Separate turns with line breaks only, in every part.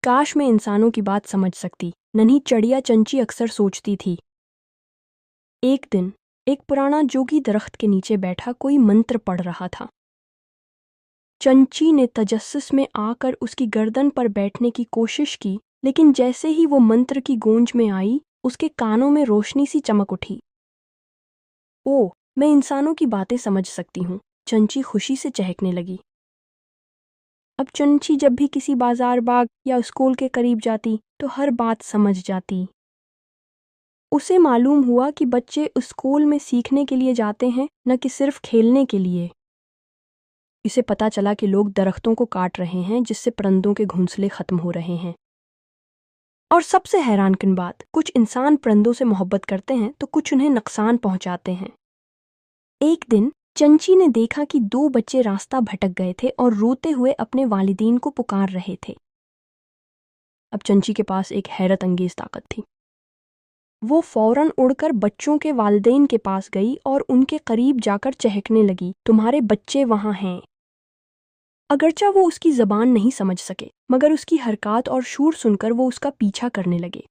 काश मैं इंसानों की बात समझ सकती, नन्ही चिड़िया चंची अक्सर सोचती थी। एक दिन एक पुराना जोगी दरख्त के नीचे बैठा कोई मंत्र पढ़ रहा था। चंची ने तजस्सुस में आकर उसकी गर्दन पर बैठने की कोशिश की, लेकिन जैसे ही वो मंत्र की गूंज में आई, उसके कानों में रोशनी सी चमक उठी। ओह, मैं इंसानों की बातें समझ सकती हूँ, चंची खुशी से चहकने लगी। अब चंची जब भी किसी बाजार बाग या स्कूल के करीब जाती तो हर बात समझ जाती। उसे मालूम हुआ कि बच्चे स्कूल में सीखने के लिए जाते हैं, न कि सिर्फ खेलने के लिए। इसे पता चला कि लोग दरख्तों को काट रहे हैं, जिससे परिंदों के घोंसले खत्म हो रहे हैं। और सबसे हैरानकुन बात, कुछ इंसान परिंदों से मोहब्बत करते हैं तो कुछ उन्हें नुकसान पहुंचाते हैं। एक दिन चंची ने देखा कि दो बच्चे रास्ता भटक गए थे और रोते हुए अपने वालिदैन को पुकार रहे थे। अब चंची के पास एक हैरत अंगेज ताकत थी। वो फौरन उड़कर बच्चों के वालिदैन के पास गई और उनके करीब जाकर चहकने लगी, तुम्हारे बच्चे वहां हैं। अगरचा वो उसकी ज़बान नहीं समझ सके, मगर उसकी हरकत और शूर सुनकर वो उसका पीछा करने लगे।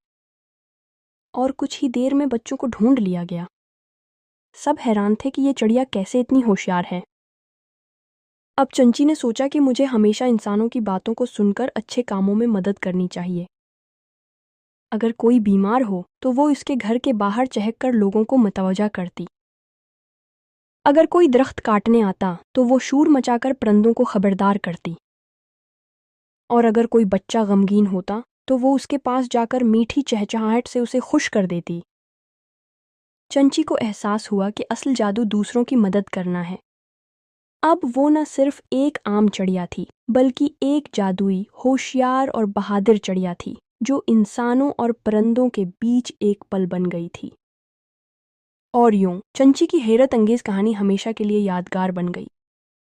और कुछ ही देर में बच्चों को ढूंढ लिया गया। सब हैरान थे कि ये चिड़िया कैसे इतनी होशियार है। अब चंची ने सोचा कि मुझे हमेशा इंसानों की बातों को सुनकर अच्छे कामों में मदद करनी चाहिए। अगर कोई बीमार हो तो वो इसके घर के बाहर चहककर लोगों को मुतवज्जा करती। अगर कोई दरख्त काटने आता तो वो शोर मचाकर परिंदों को खबरदार करती। और अगर कोई बच्चा गमगीन होता तो वो उसके पास जाकर मीठी चहचहाहट से उसे खुश कर देती। चंची को एहसास हुआ कि असल जादू दूसरों की मदद करना है। अब वो न सिर्फ एक आम चिड़िया थी, बल्कि एक जादुई, होशियार और बहादुर चिड़िया थी, जो इंसानों और परिंदों के बीच एक पल बन गई थी। और यूं चंची की हैरत अंगेज कहानी हमेशा के लिए यादगार बन गई।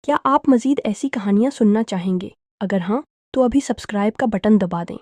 क्या आप मज़ीद ऐसी कहानियाँ सुनना चाहेंगे? अगर हाँ, तो अभी सब्सक्राइब का बटन दबा दें।